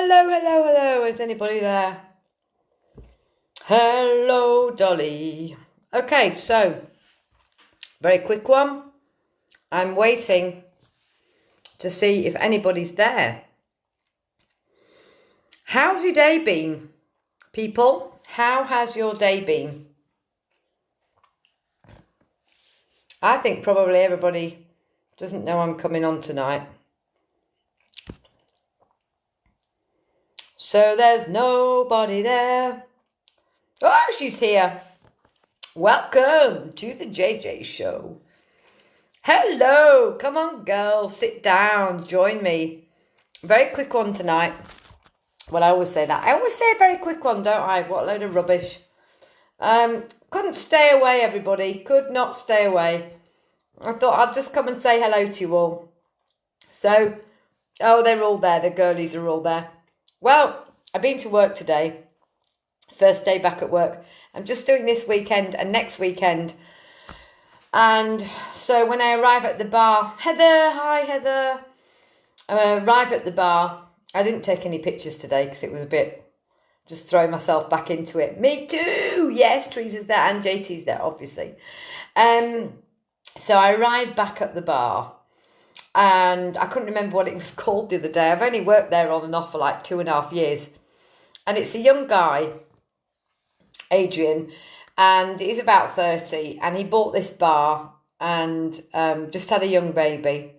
Hello, hello, hello. Is anybody there? Hello, Dolly. Okay, so very quick one. I'm waiting to see if anybody's there. How's your day been, people? How has your day been? I think probably everybody doesn't know I'm coming on tonight. So there's nobody there. Oh, she's here. Welcome to the JJ show. Hello, come on girls, sit down, join me. Very quick one tonight. Well, I always say that. I always say a very quick one, don't I? What a load of rubbish. Couldn't stay away, everybody. Could not stay away. I thought I'd just come and say hello to you all. So, oh, they're all there. The girlies are all there. Well, I've been to work today. First day back at work. I'm just doing this weekend and next weekend. And so when I arrive at the bar, Heather, hi Heather. Arrive at the bar. I didn't take any pictures today because it was a bit, just throwing myself back into it. Me too. Yes, Teresa's there and JT's there, obviously. So I arrived back at the bar and I couldn't remember what it was called the other day. I've only worked there on and off for like 2.5 years. And it's a young guy, Adrian, and he's about 30, and he bought this bar and just had a young baby,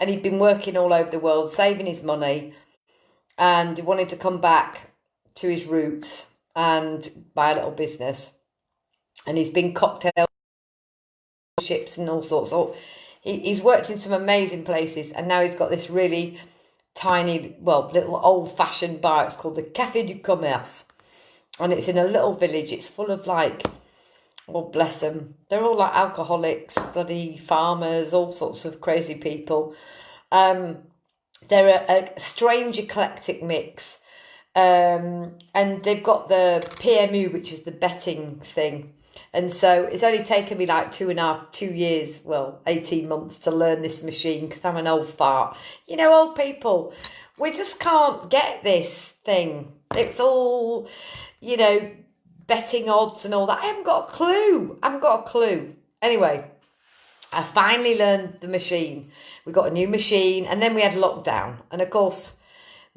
and he'd been working all over the world, saving his money, and he wanted to come back to his roots and buy a little business. And he's been cocktail ships and all sorts. So he's worked in some amazing places, and now he's got this really tiny, well, little old-fashioned bar. It's called the Café du Commerce, and it's in a little village. It's full of like, oh bless them, they're all like alcoholics, bloody farmers, all sorts of crazy people. They're a strange eclectic mix, and they've got the PMU, which is the betting thing. And so it's only taken me like 2 years, well, 18 months to learn this machine because I'm an old fart. You know, old people, we just can't get this thing. It's all, you know, betting odds and all that. I haven't got a clue. Anyway, I finally learned the machine. We got a new machine and then we had lockdown. And of course,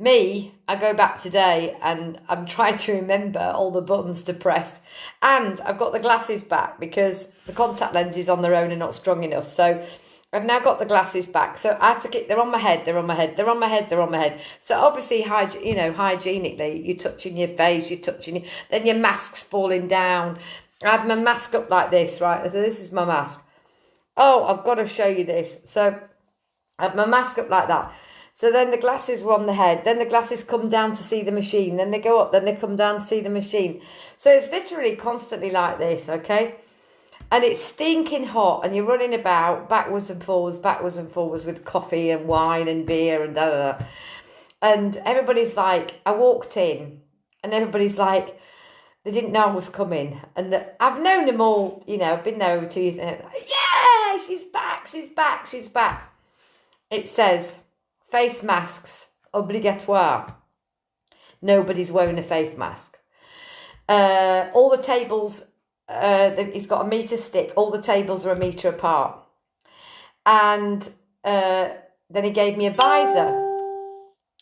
I go back today and I'm trying to remember all the buttons to press. And I've got the glasses back because the contact lenses on their own are not strong enough. So I've now got the glasses back. So I have to get, they're on my head. So obviously, hygienically, you're touching your face, then your mask's falling down. I have my mask up like this, right? So this is my mask. Oh, I've got to show you this. So I have my mask up like that. So then the glasses were on the head. Then the glasses come down to see the machine. Then they go up. Then they come down to see the machine. So it's literally constantly like this, okay? And it's stinking hot. And you're running about backwards and forwards with coffee and wine and beer and da-da-da. And everybody's like, I walked in and everybody's like, they didn't know I was coming. And I've known them all, you know, I've been there over 2 years. And like, yeah, she's back. It says, face masks, obligatoire. Nobody's wearing a face mask. All the tables, he's got a metre stick. All the tables are a metre apart. And then he gave me a visor.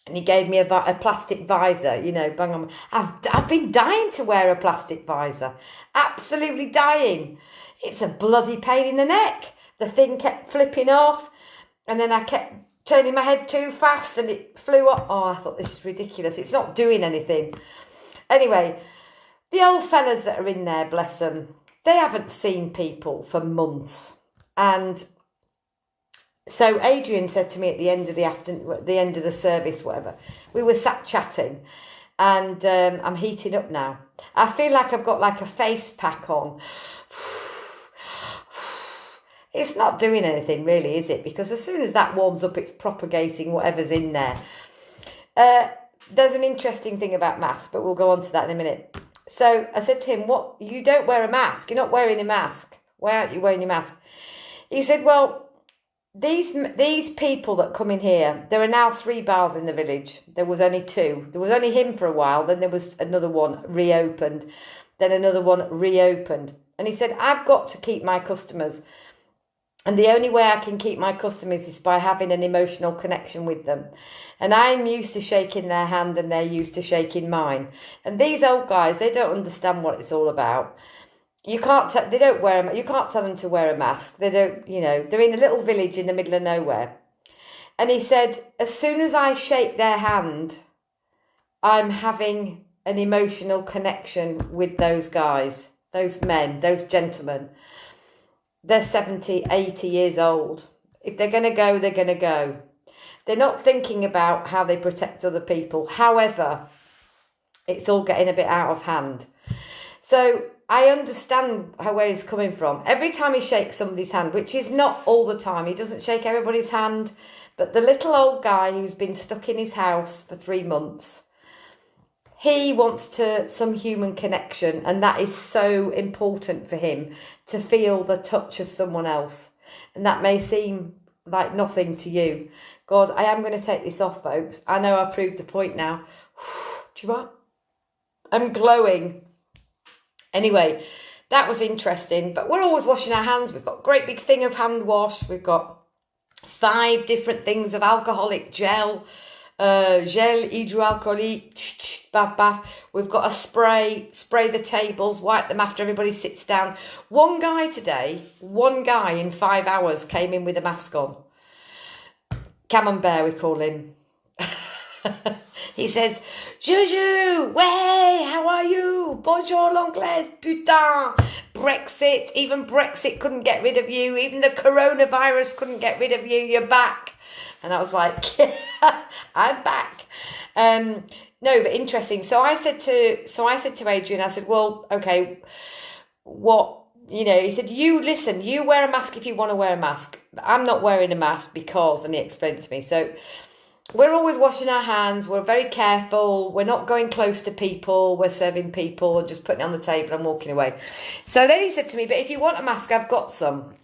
And he gave me a plastic visor, you know, bang on. I've been dying to wear a plastic visor. Absolutely dying. It's a bloody pain in the neck. The thing kept flipping off. And then I kept turning my head too fast and it flew up. Oh, I thought this is ridiculous. It's not doing anything. Anyway, the old fellas that are in there, bless them, they haven't seen people for months. And so Adrian said to me at the end of the afternoon, at the end of the service, whatever, we were sat chatting and I'm heating up now. I feel like I've got like a face pack on. It's not doing anything really, is it? Because as soon as that warms up, it's propagating whatever's in there. There's an interesting thing about masks, but we'll go on to that in a minute. So I said to him, "What? You don't wear a mask? You're not wearing a mask. Why aren't you wearing your mask?" He said, "Well, these people that come in here, there are now 3 bars in the village. There was only 2. There was only him for a while. Then there was another one reopened. Then another one reopened. And he said, I've got to keep my customers. And the only way I can keep my customers is by having an emotional connection with them. And I'm used to shaking their hand and they're used to shaking mine. And these old guys, they don't understand what it's all about. You can't they don't wear you can't tell them to wear a mask. They don't, they're in a little village in the middle of nowhere. And he said, as soon as I shake their hand, I'm having an emotional connection with those guys, those men, those gentlemen. They're 70, 80 years old. If they're going to go, they're going to go. They're not thinking about how they protect other people. However, it's all getting a bit out of hand. So I understand where he's coming from. Every time he shakes somebody's hand, which is not all the time, he doesn't shake everybody's hand, but the little old guy who's been stuck in his house for 3 months, he wants some human connection, and that is so important for him, to feel the touch of someone else. And that may seem like nothing to you. God, I am going to take this off, folks. I know I've proved the point now. Do you know what? I'm glowing. Anyway, that was interesting. But we're always washing our hands. We've got a great big thing of hand wash. We've got 5 different things of alcoholic gel. Gel hydroalcoolique, bath, bath. We've got a spray the tables, wipe them after everybody sits down. One guy in 5 hours came in with a mask on. Camembert, we call him. He says, Juju, way, how are you? Bonjour l'anglais, putain. Brexit, even Brexit couldn't get rid of you. Even the coronavirus couldn't get rid of you. You're back. And I was like, yeah, I'm back. No, but interesting. So I said to Adrian, I said, well, okay, what, he said, you wear a mask if you want to wear a mask. I'm not wearing a mask because, and he explained it to me. So we're always washing our hands. We're very careful. We're not going close to people. We're serving people and just putting it on the table and walking away. So then he said to me, but if you want a mask, I've got some.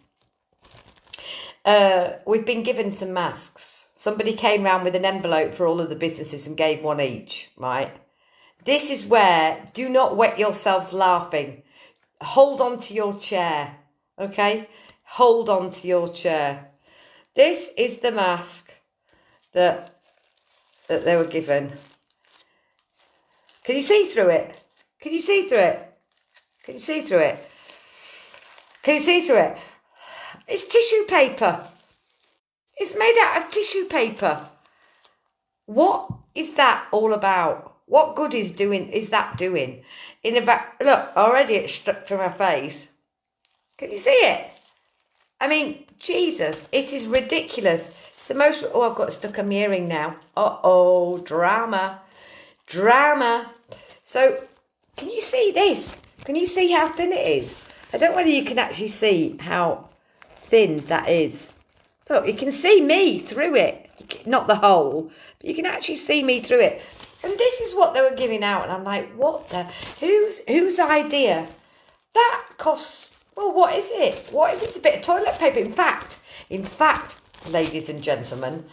We've been given some masks. Somebody came round with an envelope for all of the businesses and gave one each, right? This is where, do not wet yourselves laughing. Hold on to your chair, okay? Hold on to your chair. This is the mask that they were given. Can you see through it? Can you see through it? Can you see through it? Can you see through it? It's tissue paper. It's made out of tissue paper. What is that all about? What good is that doing? Look, already it's stuck to my face. Can you see it? I mean, Jesus, it is ridiculous. It's the most... Oh, I've got stuck on my earring now. Uh-oh, drama. Drama. So, can you see this? Can you see how thin it is? I don't know whether you can actually see how thin that is. Look, you can see me through it. Not the hole, but you can actually see me through it. And this is what they were giving out. And I'm like, what the... Whose idea? That costs... Well, what is it? What is it? It's a bit of toilet paper. In fact, ladies and gentlemen,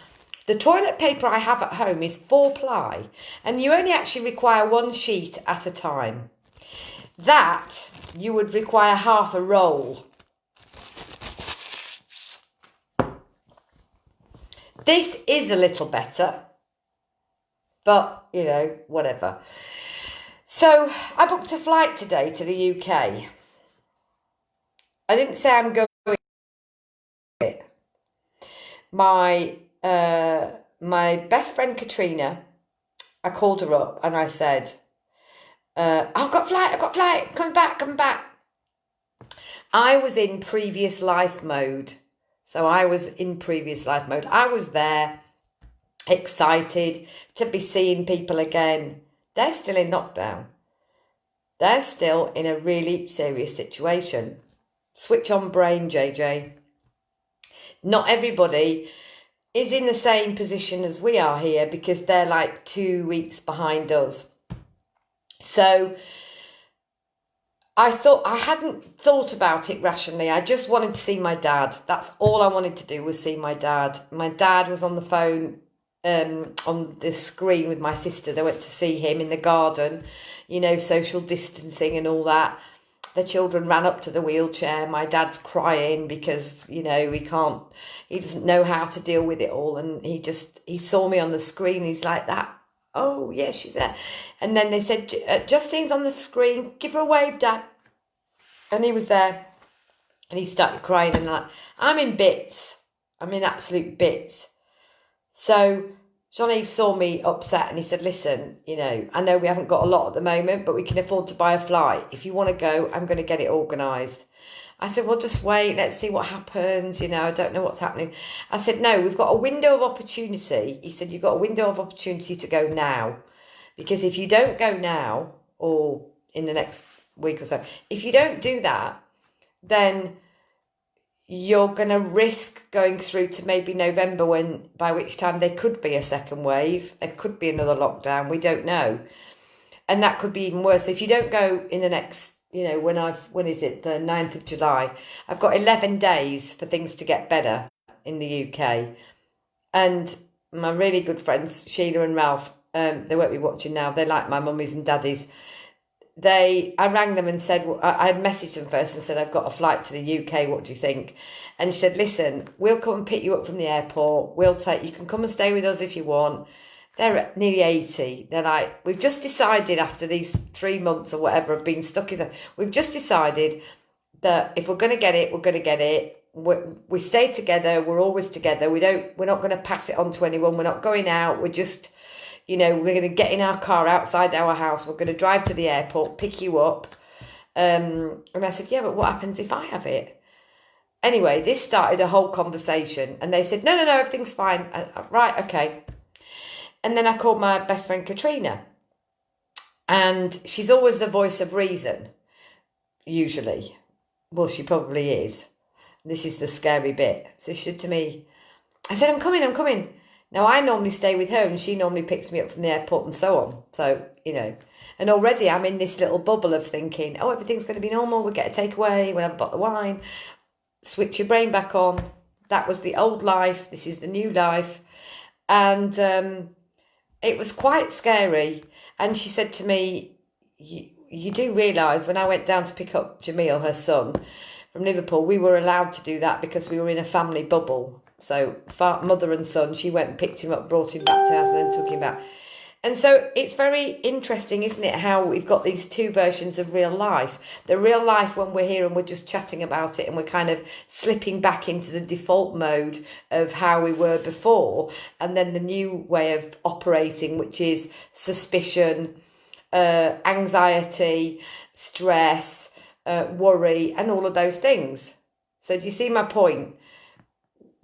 the toilet paper I have at home is 4-ply. And you only actually require 1 sheet at a time. That, you would require half a roll. This is a little better, but, whatever. So, I booked a flight today to the UK. I didn't say I'm going to it. My best friend Katrina, I called her up and I said, I've got a flight, coming back. I was in previous life mode. I was there, excited to be seeing people again. They're still in lockdown. They're still in a really serious situation. Switch on brain, JJ. Not everybody is in the same position as we are here because they're like 2 weeks behind us. So I hadn't thought about it rationally. I just wanted to see my dad. That's all I wanted to do was see my dad. My dad was on the phone on the screen with my sister. They went to see him in the garden, social distancing and all that. The children ran up to the wheelchair. My dad's crying because, he doesn't know how to deal with it all. And he saw me on the screen. He's like that. Oh, yeah, she's there. And then they said, Justine's on the screen. Give her a wave, Dad. And he was there. And he started crying and I'm in bits. I'm in absolute bits. So Jean-Yves saw me upset and he said, listen, I know we haven't got a lot at the moment, but we can afford to buy a flight. If you want to go, I'm going to get it organised. I said, well, just wait. Let's see what happens. I don't know what's happening. I said, no, we've got a window of opportunity. He said, you've got a window of opportunity to go now. Because if you don't go now or in the next week or so, if you don't do that, then you're going to risk going through to maybe November by which time there could be a second wave. There could be another lockdown. We don't know. And that could be even worse. If you don't go in the next, when is it? The 9th of July. I've got 11 days for things to get better in the UK. And my really good friends, Sheila and Ralph, they won't be watching now. They're like my mummies and daddies. I rang them and said, I messaged them first and said, I've got a flight to the UK, what do you think? And she said, listen, we'll come and pick you up from the airport. You can come and stay with us if you want. They're nearly 80. They're like, we've just decided after these 3 months or whatever of being stuck in we've just decided that if we're going to get it, we're going to get it. We stay together. We're always together. We're not going to pass it on to anyone. We're not going out. We're just... we're going to get in our car outside our house. We're going to drive to the airport, pick you up. And I said, yeah, but what happens if I have it? Anyway, this started a whole conversation. And they said, no, everything's fine. Right, okay. And then I called my best friend Katrina. And she's always the voice of reason, usually. Well, she probably is. This is the scary bit. So she said to me, I said, I'm coming. Now, I normally stay with her and she normally picks me up from the airport and so on. So, and already I'm in this little bubble of thinking, oh, everything's going to be normal. We'll get a takeaway. We'll have a bottle of wine. Switch your brain back on. That was the old life. This is the new life. And it was quite scary. And she said to me, you do realise when I went down to pick up Jamil, her son, from Liverpool, we were allowed to do that because we were in a family bubble. So mother and son, she went and picked him up, brought him back to house and then took him back. And so it's very interesting, isn't it, how we've got these two versions of real life. The real life when we're here and we're just chatting about it and we're kind of slipping back into the default mode of how we were before. And then the new way of operating, which is suspicion, anxiety, stress, worry, and all of those things. So do you see my point?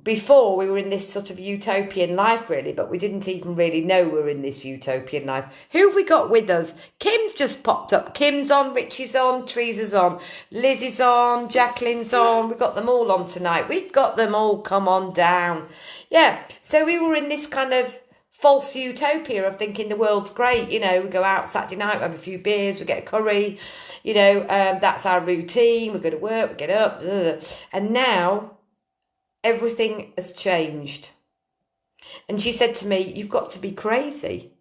Before, we were in this sort of utopian life, really, but we didn't even really know we were in this utopian life. Who have we got with us? Kim's just popped up. Kim's on, Richie's on, Teresa's on, Lizzie's on, Jacqueline's on. We've got them all on tonight. We've got them all come on down. Yeah, so we were in this kind of false utopia of thinking the world's great. We go out Saturday night, we have a few beers, we get a curry, that's our routine. We go to work, we get up. And now... everything has changed. And she said to me, you've got to be crazy.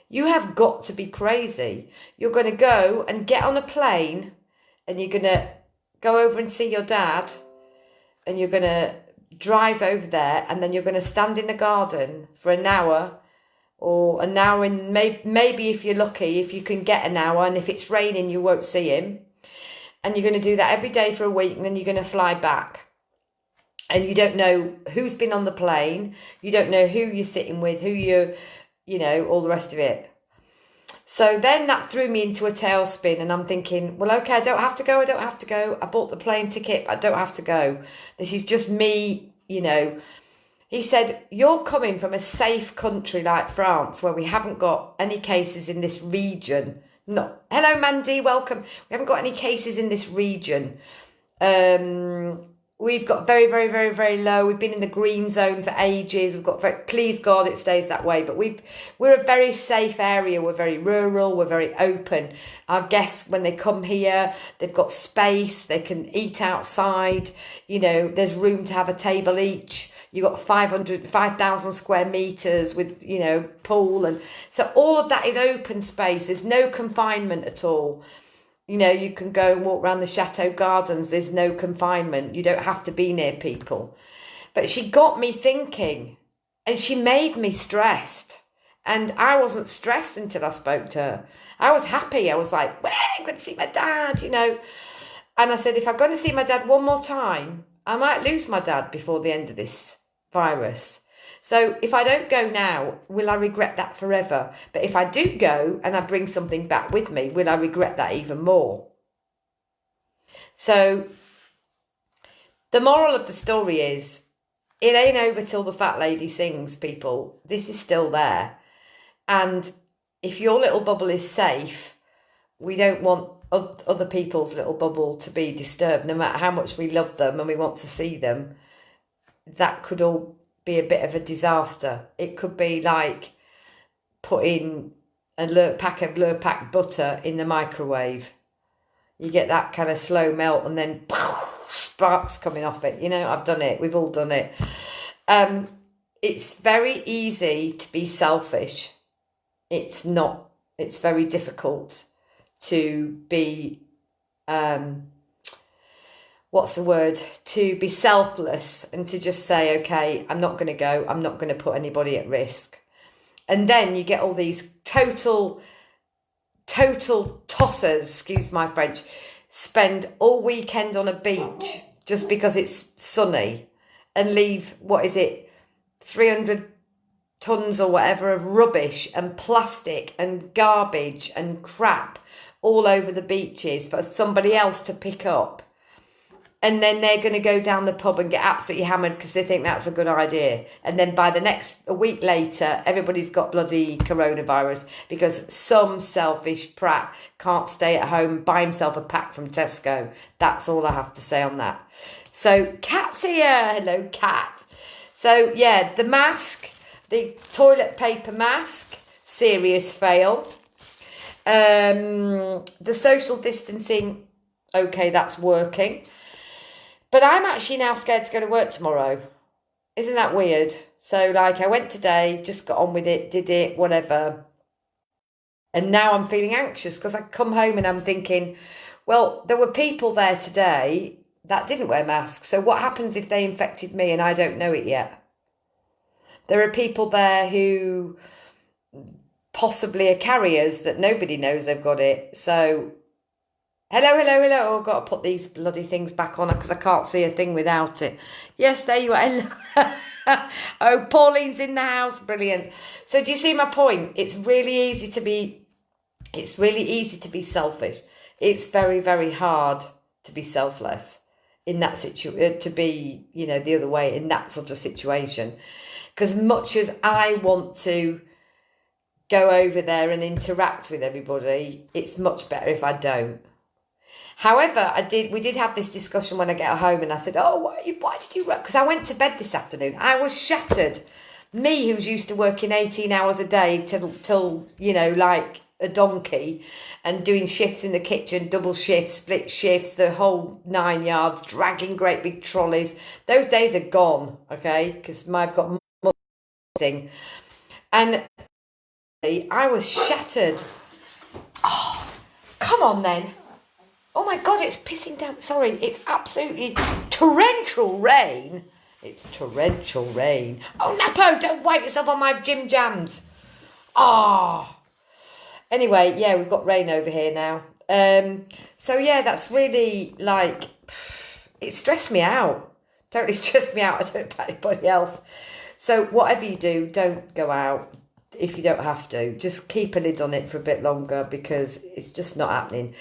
You have got to be crazy. You're going to go and get on a plane and you're going to go over and see your dad and you're going to drive over there and then you're going to stand in the garden for an hour or an hour and maybe if you're lucky, if you can get an hour, and if it's raining, you won't see him. And you're going to do that every day for a week and then you're going to fly back. And you don't know who's been on the plane. You don't know who you're sitting with, all the rest of it. So then that threw me into a tailspin and I'm thinking, well, okay, I don't have to go. I bought the plane ticket. I don't have to go. This is just me, He said, you're coming from a safe country like France where we haven't got any cases in this region. No. Hello, Mandy. Welcome. We haven't got any cases in this region. we've got very, very, very, very low. We've been in the green zone for ages. We've got please God it stays that way. But we're a very safe area. We're very rural. We're very open. Our guests, when they come here, they've got space. They can eat outside. You know, there's room to have a table each. You've got 5,000 square meters with, you know, pool. And so all of that is open space. There's no confinement at all. You know, you can go and walk around the Chateau Gardens. There's no confinement. You don't have to be near people. But she got me thinking and she made me stressed. And I wasn't stressed until I spoke to her. I was happy. I was like, well, I'm going to see my dad, you know. And I said, if I'm going to see my dad one more time, I might lose my dad before the end of this virus. So if I don't go now, will I regret that forever? But if I do go and I bring something back with me, will I regret that even more? So the moral of the story is, it ain't over till the fat lady sings, people. This is still there. And if your little bubble is safe, we don't want other people's little bubble to be disturbed, no matter how much we love them and we want to see them. That could all be a bit of a disaster. It could be like putting a pack of Lurpak butter in the microwave. You get that kind of slow melt and then sparks coming off it. You know, I've done it. We've all done it. It's very easy to be selfish. It's not. It's very difficult to be to be selfless and to just say, okay, I'm not going to go. I'm not going to put anybody at risk. And then you get all these total tossers, excuse my French, spend all weekend on a beach just because it's sunny and leave, 300 tons or whatever of rubbish and plastic and garbage and crap all over the beaches for somebody else to pick up. And then they're going to go down the pub and get absolutely hammered because they think that's a good idea. And then by a week later, everybody's got bloody coronavirus because some selfish prat can't stay at home and buy himself a pack from Tesco. That's all I have to say on that. So Kat's here. Hello, Kat. So yeah, the mask, the toilet paper mask, serious fail. The social distancing, okay, that's working. But I'm actually now scared to go to work tomorrow. Isn't that weird? So, like, I went today, just got on with it, did it, whatever. And now I'm feeling anxious because I come home and I'm thinking, well, there were people there today that didn't wear masks. So what happens if they infected me and I don't know it yet? There are people there who possibly are carriers that nobody knows they've got it. So... Hello. Oh, I've got to put these bloody things back on because I can't see a thing without it. Yes, there you are. Oh, Pauline's in the house. Brilliant. So do you see my point? It's really easy to be selfish. It's very, very hard to be selfless in that situation, to be, you know, the other way in that sort of situation. Because much as I want to go over there and interact with everybody, it's much better if I don't. However, we did have this discussion when I get home and I said, oh, why did you work? Because I went to bed this afternoon. I was shattered. Me, who's used to working 18 hours a day till you know, like a donkey and doing shifts in the kitchen, double shifts, split shifts, the whole 9 yards, dragging great big trolleys. Those days are gone, okay? Because I've got more thing. And I was shattered. Oh, come on then. Oh my God, it's pissing down. Sorry, it's absolutely torrential rain. It's torrential rain. Oh, Napo, don't wipe yourself on my gym jams. Ah. Oh. Anyway, yeah, we've got rain over here now. So yeah, that's really like, it stressed me out. Totally stressed me out. I don't know about anybody else. So whatever you do, don't go out if you don't have to. Just keep a lid on it for a bit longer because it's just not happening.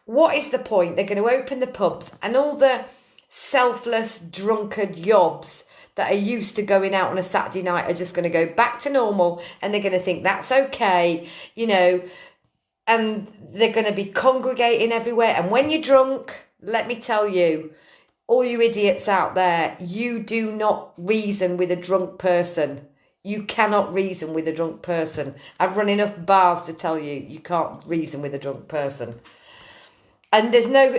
What is the point? They're going to open the pubs and all the selfless, drunkard yobs that are used to going out on a Saturday night are just going to go back to normal and they're going to think that's okay, you know, and they're going to be congregating everywhere. And when you're drunk, let me tell you, all you idiots out there, you do not reason with a drunk person. You cannot reason with a drunk person. I've run enough bars to tell you, you can't reason with a drunk person. And there's no,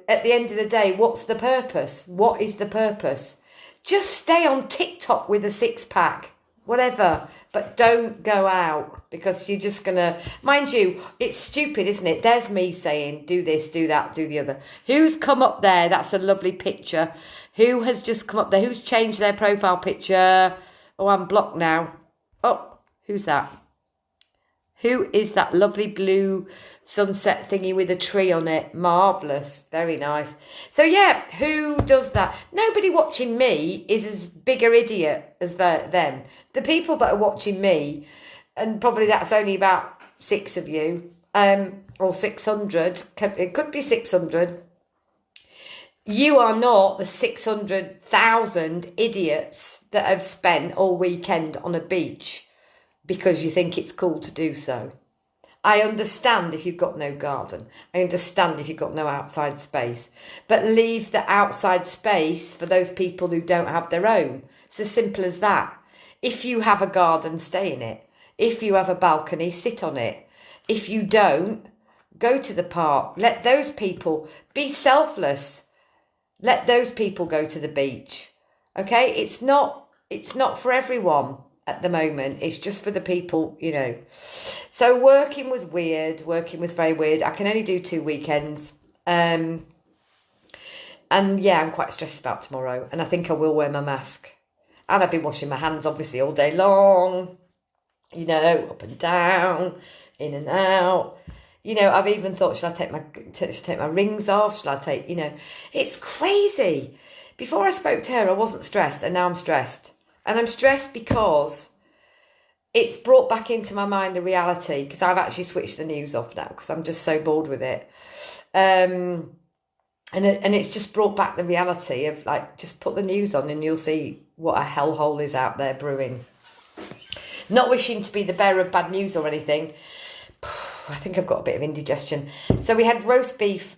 at the end of the day, what's the purpose? What is the purpose? Just stay on TikTok with a six-pack, whatever. But don't go out, because you're just going to... Mind you, it's stupid, isn't it? There's me saying, do this, do that, do the other. Who's come up there? That's a lovely picture. Who has just come up there? Who's changed their profile picture? Oh, I'm blocked now. Oh, who's that? Who is that lovely blue sunset thingy with a tree on it? Marvellous. Very nice. So, yeah, who does that? Nobody watching me is as big an idiot as them. The people that are watching me, and probably that's only about 6 of you, or 600. It could be 600. You are not the 600,000 idiots that have spent all weekend on a beach because you think it's cool to do so. I understand if you've got no garden. I understand if you've got no outside space. But leave the outside space for those people who don't have their own. It's as simple as that. If you have a garden, stay in it. If you have a balcony, sit on it. If you don't, go to the park. Let those people be selfless. Let those people go to the beach. Okay? It's not for everyone at the moment. It's just for the people, So working was weird. Working was very weird. I can only do 2 weekends. And yeah, I'm quite stressed about tomorrow. And I think I will wear my mask. And I've been washing my hands, obviously, all day long. Up and down, in and out. I've even thought, should I take my rings off? Should I take, it's crazy. Before I spoke to her, I wasn't stressed, and now I'm stressed. And I'm stressed because it's brought back into my mind the reality, because I've actually switched the news off now because I'm just so bored with it. And it's just brought back the reality of, like, just put the news on and you'll see what a hellhole is out there brewing. Not wishing to be the bearer of bad news or anything. I think I've got a bit of indigestion. So we had roast beef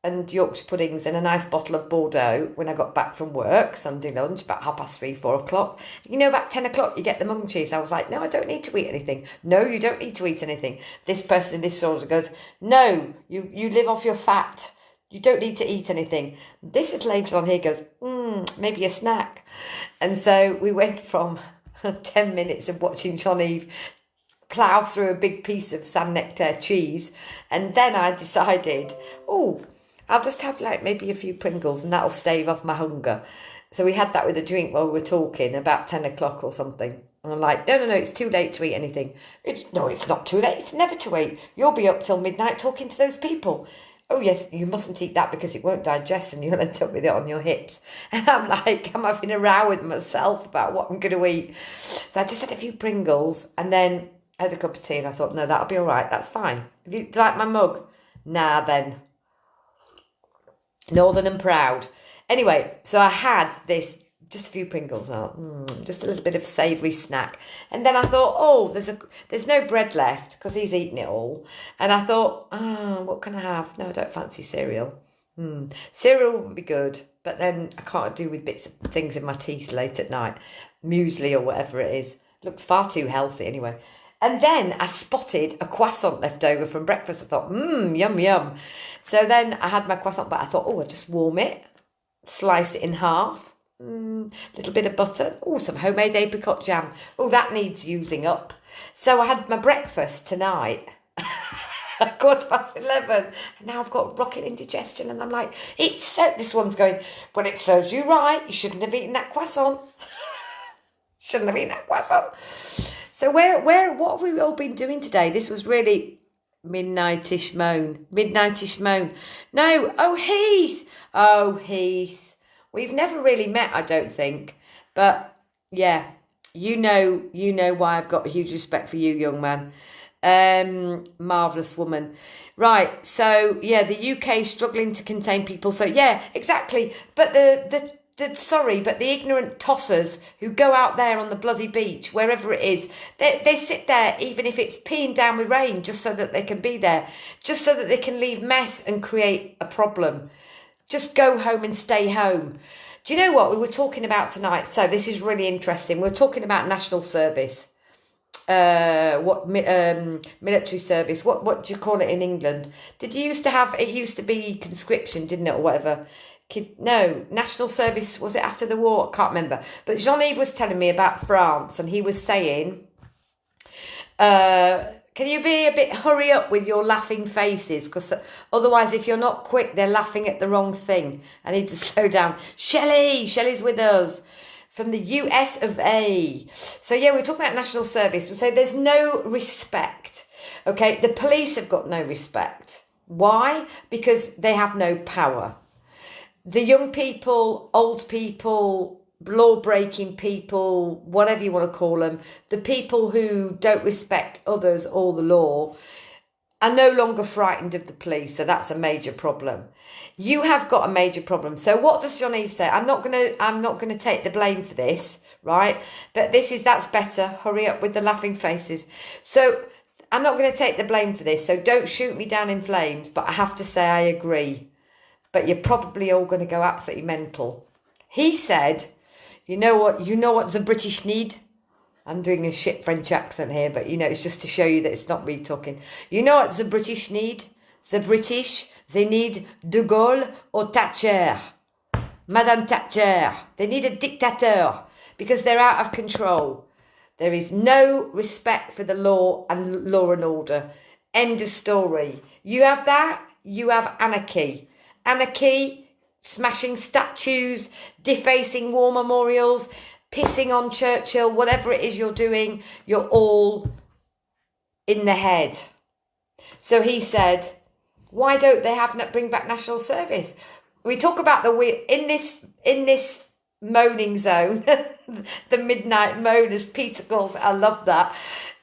and Yorkshire puddings and a nice bottle of Bordeaux when I got back from work, Sunday lunch, about 3:30, 4 o'clock. About 10 o'clock, you get the mung cheese. I was like, no, I don't need to eat anything. No, you don't need to eat anything. This person in this order goes, no, you live off your fat. You don't need to eat anything. This little angel on here goes, maybe a snack. And so we went from 10 minutes of watching Jean-Yves plough through a big piece of San Nectar cheese. And then I decided, I'll just have maybe a few Pringles and that'll stave off my hunger. So we had that with a drink while we were talking, about 10 o'clock or something. And I'm like, no, it's too late to eat anything. No, it's not too late. It's never too late. You'll be up till midnight talking to those people. Oh, yes, you mustn't eat that because it won't digest and you'll end up with it on your hips. And I'm like, I'm having a row with myself about what I'm going to eat. So I just had a few Pringles and then I had a cup of tea and I thought, no, that'll be all right. That's fine. Do you like my mug? Nah, then. Northern and proud. Anyway, so I had this, just a few Pringles, just a little bit of savoury snack. And then I thought, there's no bread left because he's eaten it all. And I thought, what can I have? No, I don't fancy cereal. Cereal would be good, but then I can't do with bits of things in my teeth late at night. Muesli or whatever it is. Looks far too healthy anyway. And then I spotted a croissant left over from breakfast. I thought, yum, yum. So then I had my croissant, but I thought, I'll just warm it, slice it in half, little bit of butter, some homemade apricot jam. That needs using up. So I had my breakfast tonight at 11:15, and now I've got rocket indigestion, and I'm like, this one's going, well, it serves you right. You shouldn't have eaten that croissant. Shouldn't have eaten that croissant. So what have we all been doing today? This was really midnightish moan. No, Heath. We've never really met, I don't think. But yeah, you know why I've got a huge respect for you, young man. Marvellous woman. Right, so yeah, the UK struggling to contain people. So yeah, exactly. But the ignorant tossers who go out there on the bloody beach, wherever it is, they sit there even if it's peeing down with rain, just so that they can be there, just so that they can leave mess and create a problem. Just go home and stay home. Do you know what we were talking about tonight? So this is really interesting. We're talking about national service. Military service. What do you call it in England? Did you used to have? It used to be conscription, didn't it, or whatever? No, national service. Was it after the war? I can't remember. But Jean-Yves was telling me about France, and he was saying, can you be a bit hurry up with your laughing faces? Because otherwise, if you're not quick, they're laughing at the wrong thing. I need to slow down. Shelley's with us from the US of A. So yeah, we're talking about national service. We say there's no respect. Okay, the police have got no respect. Why? Because they have no power. The young people, old people, law-breaking people, whatever you want to call them, the people who don't respect others or the law are no longer frightened of the police. So that's a major problem. You have got a major problem. So what does Jean-Yves say? I'm not gonna take the blame for this, right? But that's better. Hurry up with the laughing faces. So I'm not going to take the blame for this. So don't shoot me down in flames. But I have to say I agree. But you're probably all going to go absolutely mental. He said, you know what the British need? I'm doing a shit French accent here, but it's just to show you that it's not me talking. You know what the British need? The British, they need De Gaulle or Thatcher. Madame Thatcher. They need a dictator because they're out of control. There is no respect for the law and law and order. End of story. You have that, you have anarchy. Anarchy, smashing statues, defacing war memorials, pissing on Churchill, whatever it is you're doing, you're all in the head. So he said, why don't they bring back national service? We talk about in this moaning zone, the midnight moaners, Peter calls it. I love that.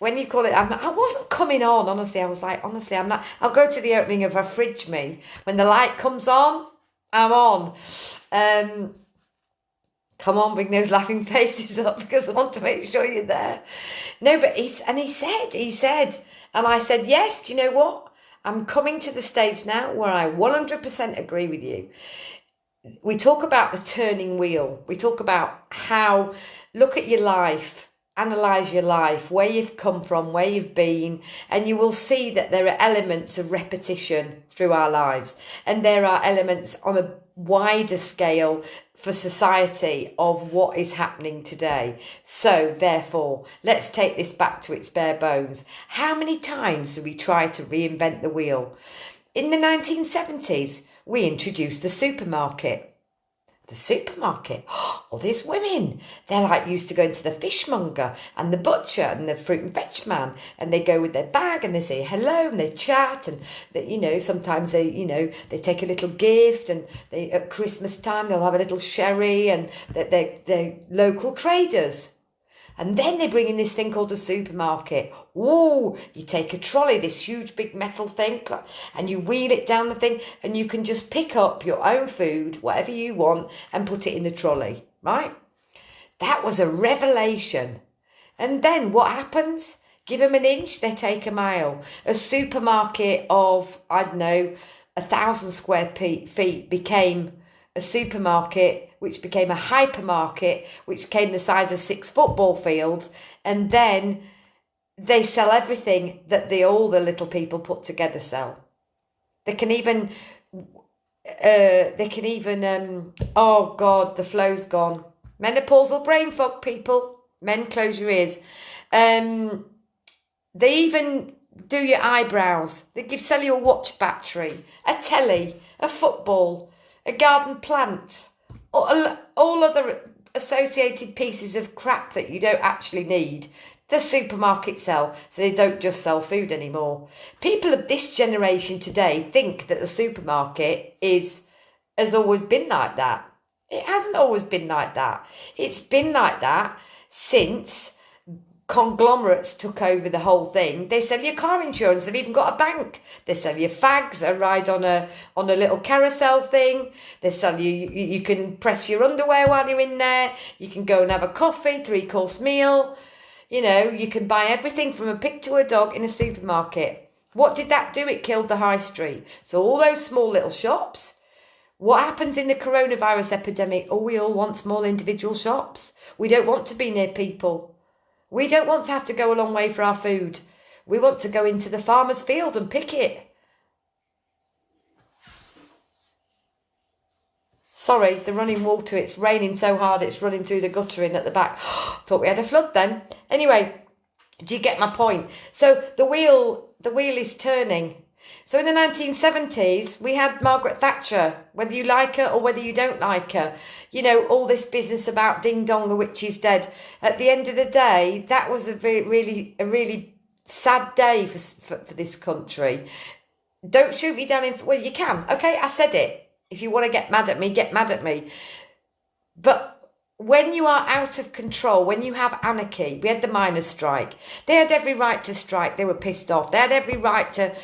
When you call it, I wasn't coming on, honestly. I was like, honestly, I'm not. I'll go to the opening of a fridge, me. When the light comes on, I'm on. Come on, bring those laughing faces up because I want to make sure you're there. No, but he said, and I said, yes, do you know what? I'm coming to the stage now where I 100% agree with you. We talk about the turning wheel. We talk about how, look at your life, analyse your life, where you've come from, where you've been, and you will see that there are elements of repetition through our lives. And there are elements on a wider scale for society of what is happening today. So therefore, let's take this back to its bare bones. How many times do we try to reinvent the wheel? In the 1970s, we introduced the supermarket. The supermarket. Oh, these women. They're like used to going to the fishmonger and the butcher and the fruit and veg man. And they go with their bag and they say hello and they chat. And, they, sometimes they take a little gift. And they at Christmas time, they'll have a little sherry. And they're local traders. And then they bring in this thing called a supermarket. Ooh, you take a trolley, this huge big metal thing, and you wheel it down the thing, and you can just pick up your own food, whatever you want, and put it in the trolley, right? That was a revelation. And then what happens? Give them an inch, they take a mile. A supermarket of, 1,000 square feet became a supermarket, which became a hypermarket, which became the size of 6 football fields, and then they sell everything that all the little people put together sell. They can even, oh God, the flow's gone. Menopausal brain fog, people. Men, close your ears. They even do your eyebrows. They sell you a watch battery, a telly, a football, a garden plant, all other associated pieces of crap that you don't actually need. The supermarket sell, so they don't just sell food anymore. People of this generation today think that the supermarket has always been like that. It hasn't always been like that. It's been like that since conglomerates took over the whole thing. They sell you car insurance. They've even got a bank. They sell you fags, a ride on a little carousel thing. They sell you can press your underwear while you're in there. You can go and have a coffee, 3-course meal. You can buy everything from a pig to a dog in a supermarket. What did that do? It killed the high street. So all those small little shops, What happens in the coronavirus epidemic? Oh, we all want small individual shops. We don't want to be near people. We don't want to have to go a long way for our food. We want to go into the farmer's field and pick it. Sorry, the running water. It's raining so hard it's running through the gutter in at the back. Thought we had a flood then. Anyway, do you get my point? So the wheel is turning. So in the 1970s, we had Margaret Thatcher, whether you like her or whether you don't like her. You know, all this business about ding dong, the witch is dead. At the end of the day, that was a really sad day for this country. Don't shoot me down well, you can. Okay, I said it. If you want to get mad at me, get mad at me. But when you are out of control, when you have anarchy, we had the miners' strike. They had every right to strike. They were pissed off. They had every right to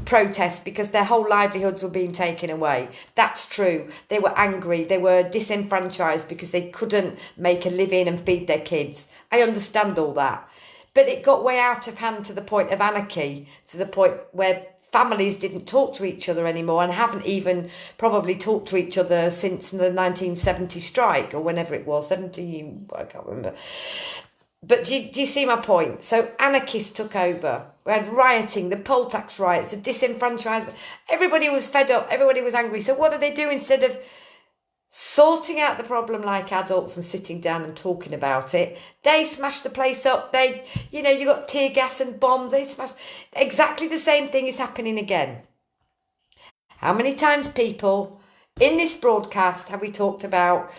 protest because their whole livelihoods were being taken away. That's true. They were angry. They were disenfranchised because they couldn't make a living and feed their kids. I understand all that. But it got way out of hand to the point of anarchy, to the point where families didn't talk to each other anymore and haven't even probably talked to each other since the 1970 strike or whenever it was, 17, I can't remember. But do you see my point? So anarchists took over. We had rioting, the poll tax riots, the disenfranchisement. Everybody was fed up. Everybody was angry. So what do they do instead of sorting out the problem like adults and sitting down and talking about it? They smash the place up. You got tear gas and bombs. They smash. Exactly the same thing is happening again. How many times, people, in this broadcast have we talked about,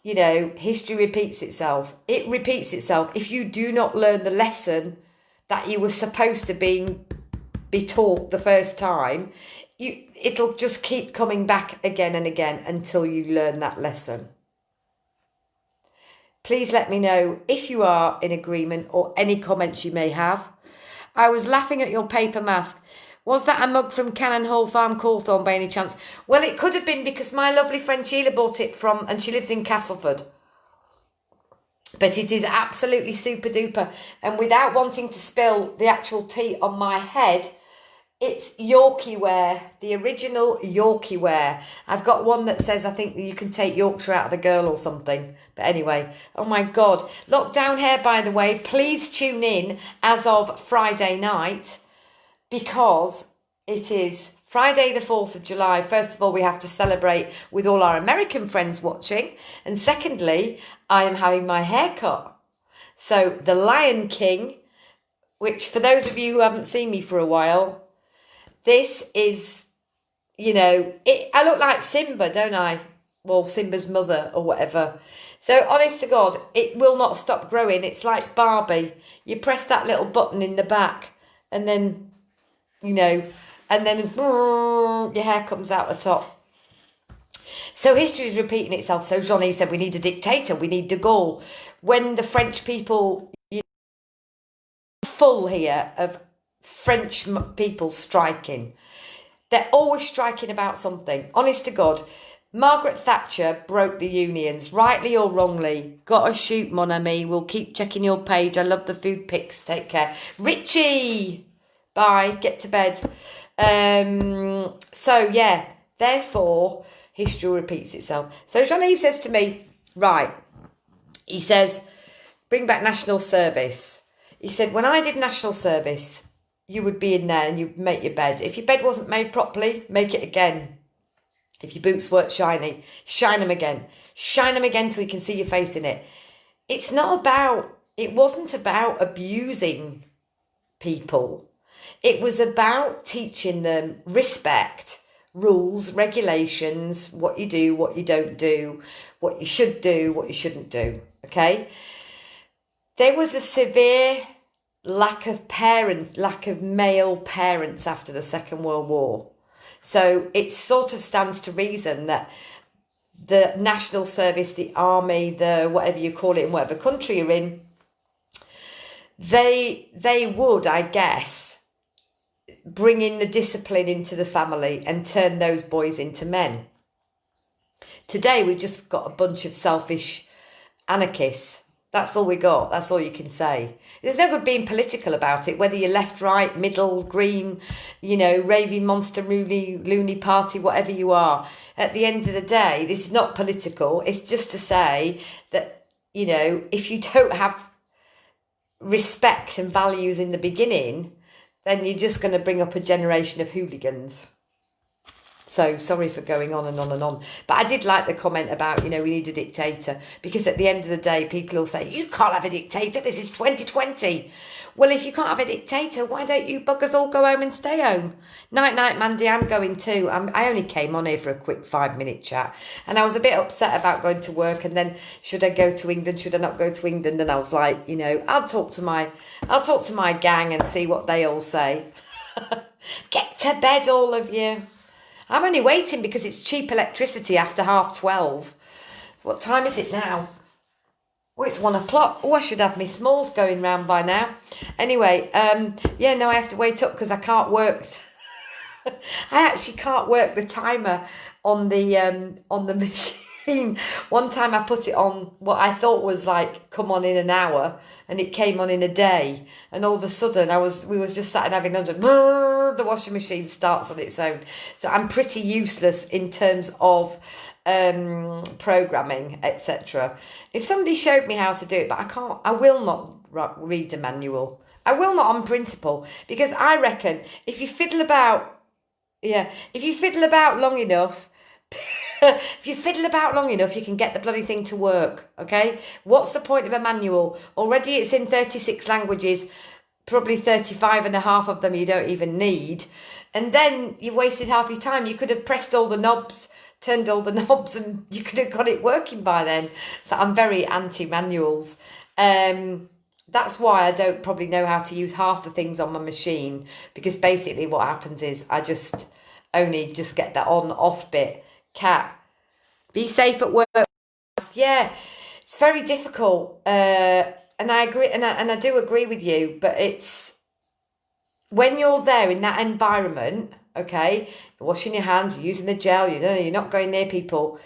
history repeats itself? It repeats itself. If you do not learn the lesson that you were supposed to be taught the first time, it'll just keep coming back again and again until you learn that lesson. Please let me know if you are in agreement or any comments you may have. I was laughing at your paper mask. Was that a mug from Cannon Hall Farm, Cawthorne, by any chance? Well, it could have been because my lovely friend Sheila bought it from, and she lives in Castleford. But it is absolutely super duper. And without wanting to spill the actual tea on my head, it's Yorkie wear, the original Yorkie wear. I've got one that says, I think you can take Yorkshire out of the girl or something. But anyway, oh my God. Lockdown hair, by the way, please tune in as of Friday night, because it is Friday the 4th of July. First of all, we have to celebrate with all our American friends watching. And secondly, I am having my hair cut. So the Lion King, which for those of you who haven't seen me for a while, this is, I look like Simba, don't I? Well, Simba's mother or whatever. So honest to God, it will not stop growing. It's like Barbie. You press that little button in the back and then, your hair comes out the top. So history is repeating itself. So Johnny said, we need a dictator. We need de Gaulle. When the French people, full here of French people striking. They're always striking about something. Honest to God, Margaret Thatcher broke the unions, rightly or wrongly. Gotta shoot, mon ami. We'll keep checking your page. I love the food pics. Take care. Richie! Bye. Get to bed. Therefore, history repeats itself. So Jean-Yves says to me, right, he says, bring back national service. He said, when I did national service, you would be in there and you'd make your bed. If your bed wasn't made properly, make it again. If your boots weren't shiny, shine them again. Shine them again till you can see your face in it. It wasn't about abusing people. It was about teaching them respect, rules, regulations, what you do, what you don't do, what you should do, what you shouldn't do. Okay? There was a severe lack of male parents after the Second World War. So it sort of stands to reason that the national service, the army, the whatever you call it in whatever country you're in, they would, I guess, bring in the discipline into the family and turn those boys into men. Today we've just got a bunch of selfish anarchists. That's all we got. That's all you can say. There's no good being political about it, whether you're left, right, middle, green, raving monster, loony party, whatever you are. At the end of the day, this is not political. It's just to say that, if you don't have respect and values in the beginning, then you're just going to bring up a generation of hooligans. So sorry for going on and on and on. But I did like the comment about, we need a dictator. Because at the end of the day, people will say, you can't have a dictator. This is 2020. Well, if you can't have a dictator, why don't you buggers all go home and stay home? Night, Mandy, I'm going too. I only came on here for a quick 5-minute chat. And I was a bit upset about going to work. And then, should I go to England? Should I not go to England? And I was like, I'll talk to my gang and see what they all say. Get to bed, all of you. I'm only waiting because it's cheap electricity after 12:30. What time is it now? Oh, it's 1 o'clock. Oh, I should have my smalls going round by now. Anyway, I have to wait up because I can't work. I actually can't work the timer on the machine. One time I put it on what I thought was like come on in an hour, and it came on in a day. And all of a sudden, we was just sat and having lunch. The washing machine starts on its own. So I'm pretty useless in terms of programming, etc. If somebody showed me how to do it, but I will not read a manual. I will not on principle, because I reckon if you fiddle about long enough, you can get the bloody thing to work, okay? What's the point of a manual? Already it's in 36 languages, probably 35 and a half of them you don't even need. And then you've wasted half your time. You could have pressed all the knobs, turned all the knobs, and you could have got it working by then. So I'm very anti-manuals. That's why I don't probably know how to use half the things on my machine, because basically what happens is I just only get that on-off bit. Cat, be safe at work. Yeah, it's very difficult. And I agree, and I do agree with you, but it's when you're there in that environment, okay, you're washing your hands, you're using the gel, you're not going near people.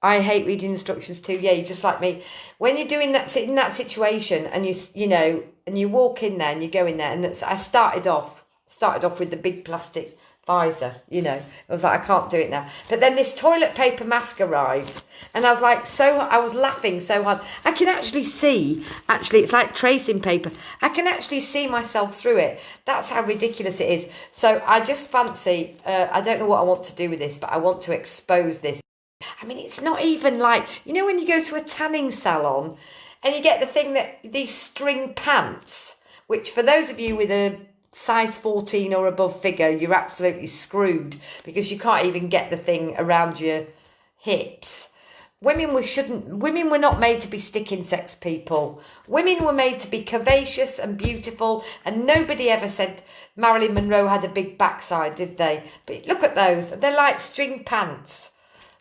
I hate reading instructions too. Yeah, you're just like me. When you're doing that, in that situation, and and you walk in there and you go in there, and I started off with the big plastic visor, I was like, I can't do it now. But then this toilet paper mask arrived, and I was like, I was laughing so hard. I can actually see, it's like tracing paper. I can actually see myself through it. That's how ridiculous it is. So I just fancy, I don't know what I want to do with this, but I want to expose this. I mean, it's not even like, when you go to a tanning salon and you get the thing these string pants, which for those of you with a size 14 or above figure, you're absolutely screwed, because you can't even get the thing around your hips. Women were not made to be stick insects, people. Women were made to be curvaceous and beautiful, and nobody ever said Marilyn Monroe had a big backside, did they? But look at those, they're like string pants.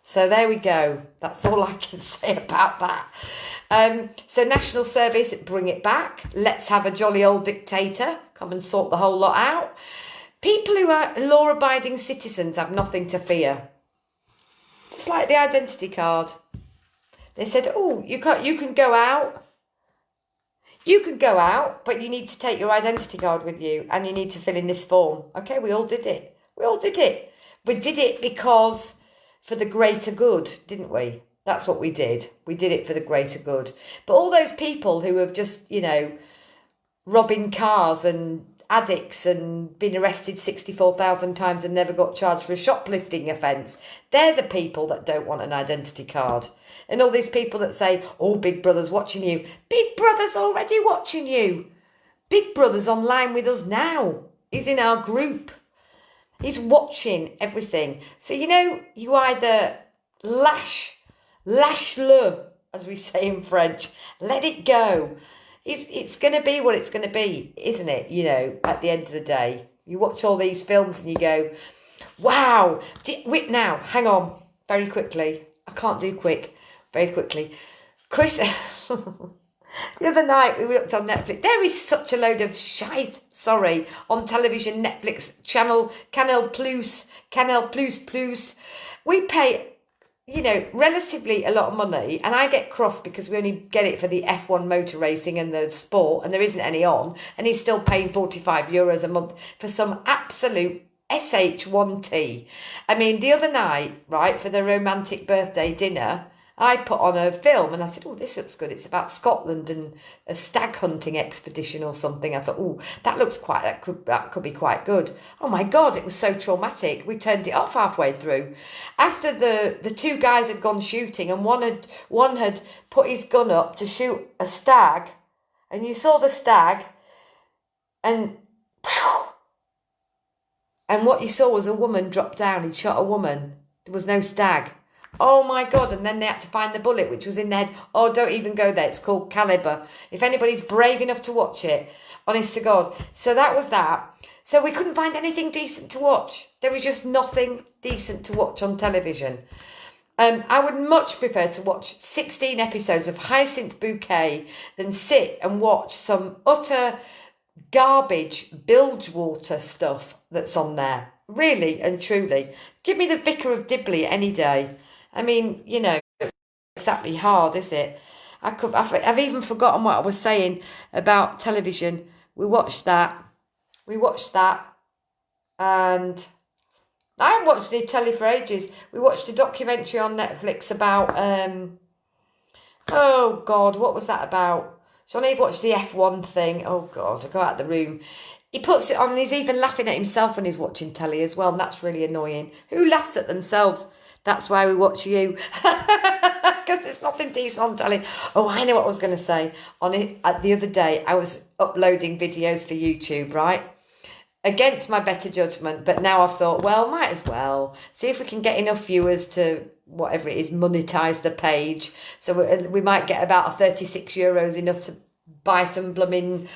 So there we go. That's all I can say about that. So National Service, bring it back. Let's have a jolly old dictator. Come and sort the whole lot out. People who are law-abiding citizens have nothing to fear. Just like the identity card. They said, oh, you can go out. You can go out, but you need to take your identity card with you, and you need to fill in this form. Okay, we all did it. We did it because for the greater good, didn't we? That's what we did. We did it for the greater good. But all those people who have just, robbing cars and addicts and been arrested 64,000 times and never got charged for a shoplifting offence, they're the people that don't want an identity card. And all these people that say, oh, Big Brother's watching you. Big Brother's already watching you. Big Brother's online with us now. He's in our group. He's watching everything. So, you either lâche-le, as we say in French. Let it go. It's going to be what it's going to be, isn't it? At the end of the day, you watch all these films and you go, wow. Wait, now, hang on, very quickly. I can't do quick, very quickly. Chris, the other night we looked on Netflix. There is such a load of shite, on television, Netflix, Canal Plus. We pay relatively a lot of money, and I get cross because we only get it for the F1 motor racing and the sport, and there isn't any on, and he's still paying €45 a month for some absolute SH1T. I mean, the other night, right, for the romantic birthday dinner, I put on a film and I said, oh, this looks good. It's about Scotland and a stag hunting expedition or something. I thought, oh, that could be quite good. Oh my God, it was so traumatic. We turned it off halfway through. After the two guys had gone shooting, and one had put his gun up to shoot a stag, and you saw the stag, and what you saw was a woman drop down. He'd shot a woman. There was no stag. Oh my God. And then they had to find the bullet, which was in their head. Oh, don't even go there. It's called Caliber. If anybody's brave enough to watch it, honest to God. So that was that. So we couldn't find anything decent to watch. There was just nothing decent to watch on television. I would much prefer to watch 16 episodes of Hyacinth Bouquet than sit and watch some utter garbage bilgewater stuff that's on there. Really and truly. Give me the Vicar of Dibley any day. I mean, exactly hard, is it? I've even forgotten what I was saying about television. We watched that, and I haven't watched any telly for ages. We watched a documentary on Netflix about, oh God, what was that about? Johnny watched the F1 thing. Oh God, I go out of the room. He puts it on and he's even laughing at himself when he's watching telly as well, and that's really annoying. Who laughs at themselves? That's why we watch you. Because there's nothing decent on telly. Oh, I know what I was going to say. The other day, I was uploading videos for YouTube, right? Against my better judgment. But now I've thought, well, might as well. See if we can get enough viewers to, whatever it is, monetize the page. So we might get about €36, enough to buy some blooming,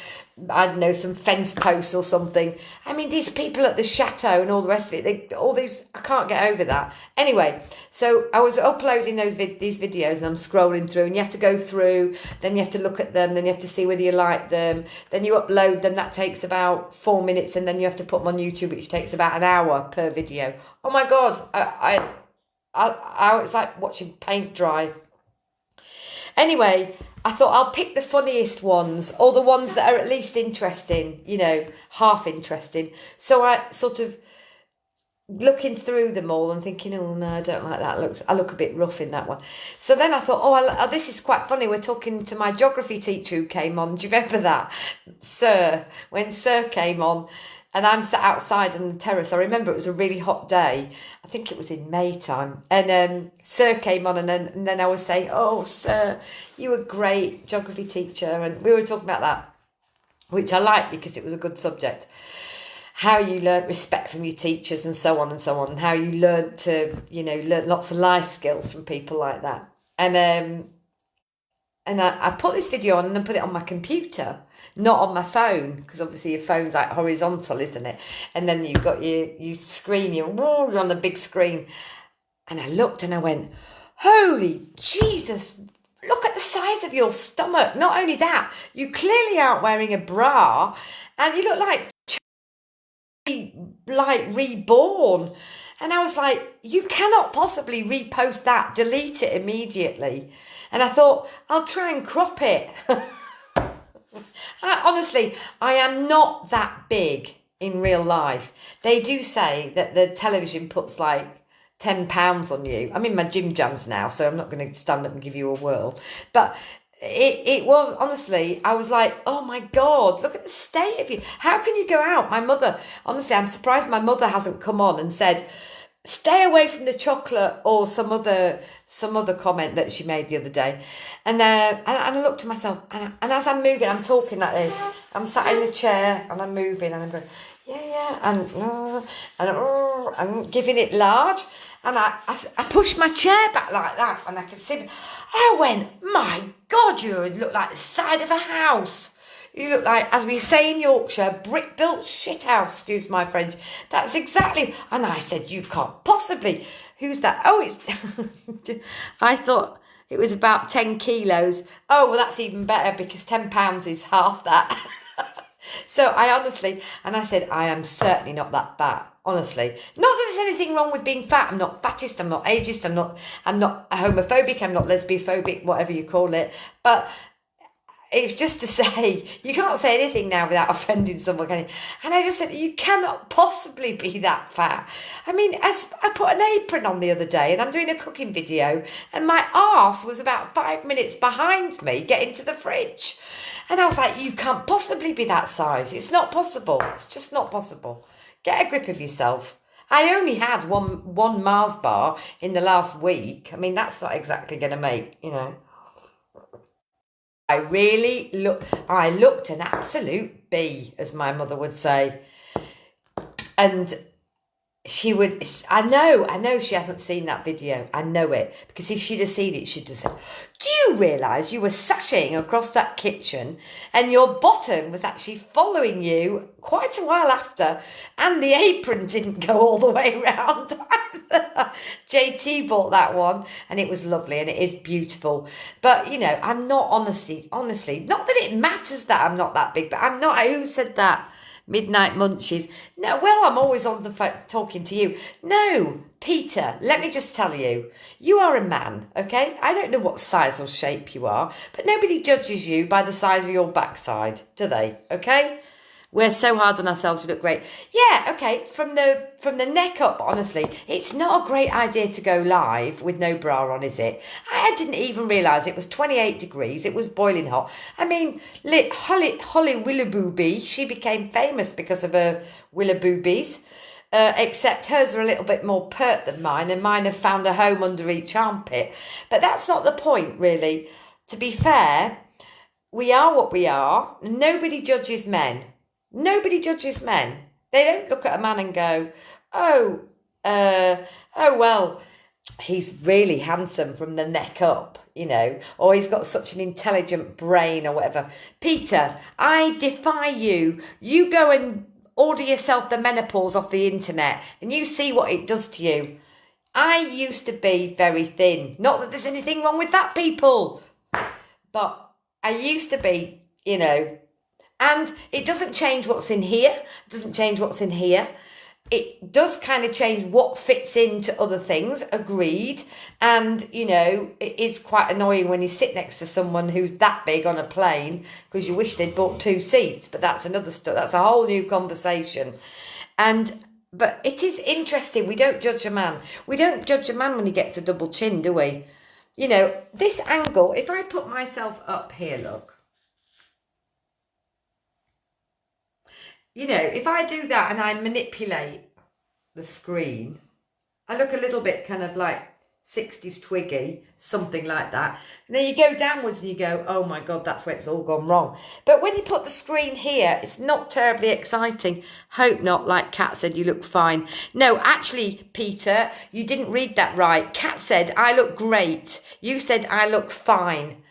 I don't know, some fence posts or something. I mean, these people at the chateau and all the rest of it, I can't get over that. Anyway, so I was uploading these videos, and I'm scrolling through, and you have to go through, then you have to look at them, then you have to see whether you like them, then you upload them. That takes about 4 minutes, and then you have to put them on YouTube, which takes about an hour per video. Oh my God, it's like watching paint dry. Anyway, I thought I'll pick the funniest ones, or the ones that are at least interesting, half interesting. So I sort of looking through them all and thinking, oh no, I don't like that. I look a bit rough in that one. So then I thought, this is quite funny. We're talking to my geography teacher who came on. Do you remember that? When Sir came on. And I'm sat outside on the terrace. I remember it was a really hot day. I think it was in May time. And Sir came on, and then I was saying, oh, Sir, you were a great geography teacher. And we were talking about that, which I liked because it was a good subject. How you learnt respect from your teachers and so on, and how you learnt to, learn lots of life skills from people like that. And I put this video on and I put it on my computer, not on my phone, because obviously your phone's like horizontal, isn't it? And then you've got your screen, you're on the big screen. And I looked and I went, holy Jesus, look at the size of your stomach. Not only that, you clearly aren't wearing a bra, and you look like reborn. And I was like, you cannot possibly repost that, delete it immediately. And I thought, I'll try and crop it. Honestly, I am not that big in real life. They do say that the television puts like £10 on you. I'm in my gym jams now, so I'm not going to stand up and give you a whirl. But it was, honestly, I was like, oh my God, look at the state of you. How can you go out? My mother, honestly, I'm surprised my mother hasn't come on and said, stay away from the chocolate, or some other comment that she made the other day. And I looked at myself, and as I'm moving, I'm talking like this. I'm sat in the chair and I'm moving and I'm going, yeah, and I'm giving it large. And I pushed my chair back like that, and I could see. I went, my God, you look like the side of a house. You look like, as we say in Yorkshire, brick-built shithouse, excuse my French. That's exactly... And I said, you can't possibly... Who's that? Oh, it's... I thought it was about 10 kilos. Oh, well, that's even better, because £10 is half that. So I honestly, and I said, I am certainly not that fat. Honestly, not that there's anything wrong with being fat. I'm not fattest. I'm not ageist. I'm not homophobic. I'm not lesbiophobic, whatever you call it. But it's just to say, you can't say anything now without offending someone, can you? And I just said, you cannot possibly be that fat. I mean, as I put an apron on the other day and I'm doing a cooking video and my arse was about 5 minutes behind me getting to the fridge. And I was like, you can't possibly be that size. It's not possible. It's just not possible. Get a grip of yourself. I only had one Mars bar in the last week. I mean, that's not exactly going to make, I looked an absolute bee, as my mother would say. And I know she hasn't seen that video. I know it. Because if she'd have seen it, she'd have said, do you realise you were sashaying across that kitchen and your bottom was actually following you quite a while after and the apron didn't go all the way around? JT bought that one and it was lovely and it is beautiful. But, I'm not honestly, not that it matters that I'm not that big, but I'm not. Who said that? Midnight munchies. No, well, I'm always on the phone talking to you. No, Peter, let me just tell you, you are a man, okay? I don't know what size or shape you are, but nobody judges you by the size of your backside, do they? Okay? We're so hard on ourselves, we look great. Yeah, okay, from the neck up, honestly, it's not a great idea to go live with no bra on, is it? I didn't even realise it was 28 degrees, it was boiling hot. I mean, Holly Willabooby, she became famous because of her Willaboobies, except hers are a little bit more pert than mine, and mine have found a home under each armpit. But that's not the point, really. To be fair, we are what we are, and nobody judges men. Nobody judges men. They don't look at a man and go, oh, well, he's really handsome from the neck up, or he's got such an intelligent brain or whatever. Peter, I defy you. You go and order yourself the menopause off the internet and you see what it does to you. I used to be very thin. Not that there's anything wrong with that, people. But I used to be, and it doesn't change what's in here. It doesn't change what's in here. It does kind of change what fits into other things, agreed. And, it is quite annoying when you sit next to someone who's that big on a plane because you wish they'd bought 2 seats. But that's another stuff. That's a whole new conversation. But it is interesting. We don't judge a man. We don't judge a man when he gets a double chin, do we? This angle, if I put myself up here, look. If I do that and I manipulate the screen, I look a little bit kind of like 60s Twiggy, something like that. And then you go downwards and you go, oh my God, that's where it's all gone wrong. But when you put the screen here, it's not terribly exciting. Hope not, like Kat said, you look fine. No, actually, Peter, you didn't read that right. Kat said, I look great. You said, I look fine.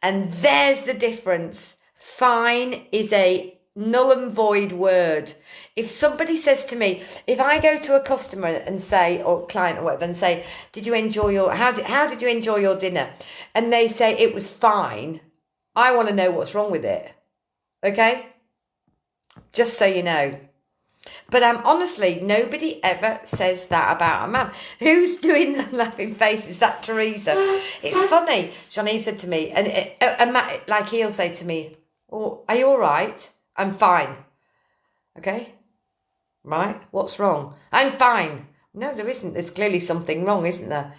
And there's the difference. Fine is a null and void word. If somebody says to me, if I go to a customer and say, or client or whatever, and say, did you enjoy how did you enjoy your dinner? And they say it was fine, I want to know what's wrong with it. Okay? Just so you know. But honestly, nobody ever says that about a man. Who's doing the laughing face? Is that Teresa? It's funny. Jean-Yves said to me, and like he'll say to me, oh, are you all right? I'm fine. Okay? Right? What's wrong? I'm fine. No, there isn't. There's clearly something wrong, isn't there?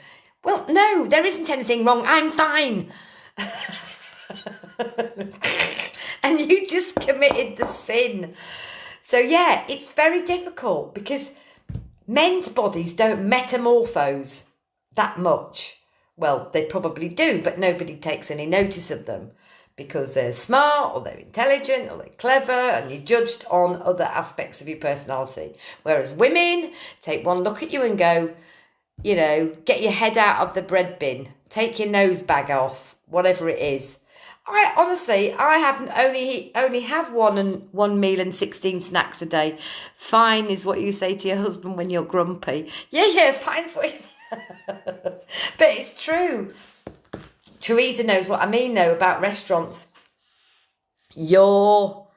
Well, no, there isn't anything wrong. I'm fine. And you just committed the sin. So, yeah, it's very difficult because men's bodies don't metamorphose that much. Well, they probably do, but nobody takes any notice of them. Because they're smart or they're intelligent or they're clever and you're judged on other aspects of your personality. Whereas women take one look at you and go, get your head out of the bread bin, take your nose bag off, whatever it is. I haven't only have one meal and 16 snacks a day. Fine is what you say to your husband when you're grumpy. Yeah, fine's what you... But it's true. Teresa knows what I mean, though, about restaurants. Your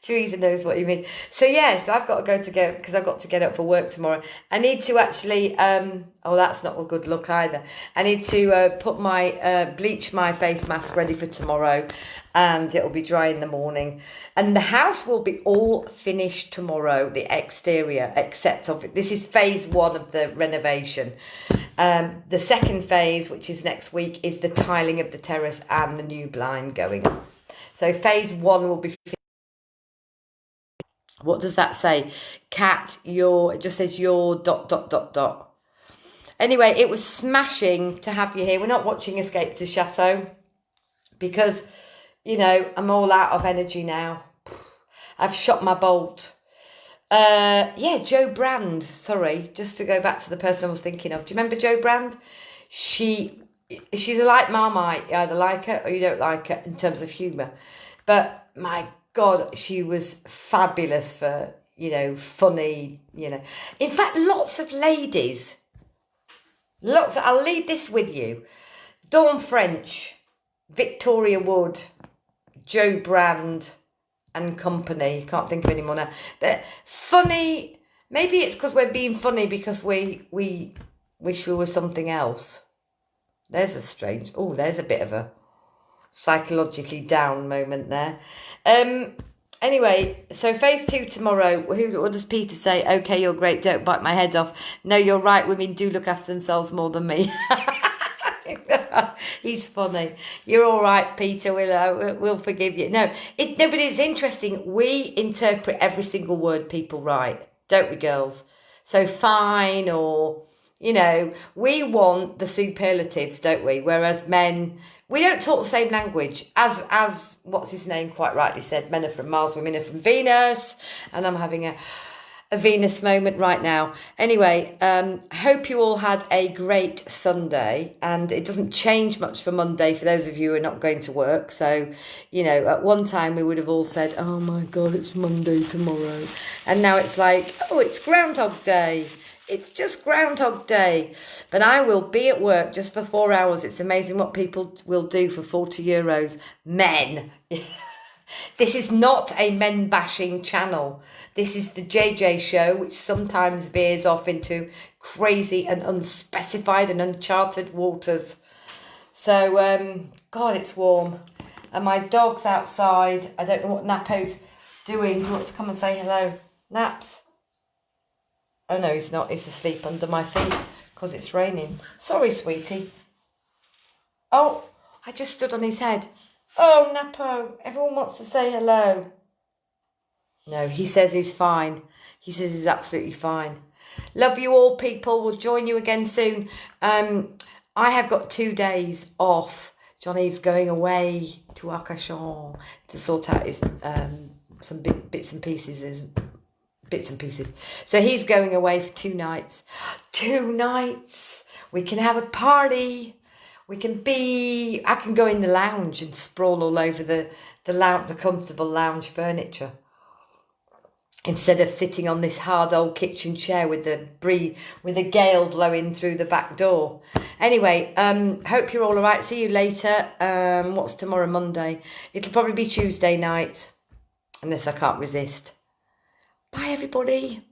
Teresa knows what you mean. So yeah, so I've got to go because I've got to get up for work tomorrow. I need to actually, oh, that's not a good look either. I need to put my, bleach my face mask ready for tomorrow, and it'll be dry in the morning. And the house will be all finished tomorrow, the exterior, except of it. This is phase 1 of the renovation. The second phase, which is next week, is the tiling of the terrace and the new blind going on. So phase 1 will be. What does that say? Cat, it just says your ... Anyway, it was smashing to have you here. We're not watching Escape to Chateau because, you know, I'm all out of energy now. I've shot my bolt. Yeah, Jo Brand. Sorry, just to go back to the person I was thinking of. Do you remember Jo Brand? She's like Marmite. You either like her or you don't like her in terms of humour. But my God, she was fabulous for, you know, funny, you know. In fact, lots of ladies, I'll leave this with you. Dawn French, Victoria Wood, Jo Brand and company. Can't think of any more now. But funny, maybe it's because we're being funny because we wish we were something else. There's a bit of a psychologically down moment there. Anyway, so phase 2 tomorrow. What does Peter say? Okay, you're great, don't bite my head off. No, you're right, women do look after themselves more than me. He's funny. You're all right, Peter, we'll forgive you. No, but it's interesting. We interpret every single word people write, don't we, girls? So fine, or, you know, we want the superlatives, don't we? Whereas men, we don't talk the same language. As what's his name quite rightly said, men are from Mars, women are from Venus. And I'm having a Venus moment right now. Anyway, hope you all had a great Sunday. And it doesn't change much for Monday for those of you who are not going to work. So, you know, at one time we would have all said, oh my God, it's Monday tomorrow. And now it's like, oh, it's Groundhog Day. It's just Groundhog Day. But I will be at work just for 4 hours. It's amazing what people will do for 40 euros. Men. This is not a men bashing channel. This is the JJ show, which sometimes veers off into crazy and unspecified and uncharted waters. So, God, it's warm. And my dog's outside. I don't know what Napo's doing. Do you want to come and say hello? Naps? Oh, no, he's not. He's asleep under my feet because it's raining. Sorry, sweetie. Oh, I just stood on his head. Oh, Napo, everyone wants to say hello. No, he says he's fine. He says he's absolutely fine. Love you all, people. We'll join you again soon. I have got 2 days off. Johnny's going away to Arcachon to sort out his some bits and pieces. So he's going away for 2 nights. 2 nights. We can have a party. I can go in the lounge and sprawl all over the comfortable lounge furniture, instead of sitting on this hard old kitchen chair with the gale blowing through the back door. Anyway, hope you're all right. See you later. What's tomorrow, Monday? It'll probably be Tuesday night, unless I can't resist. Bye, everybody.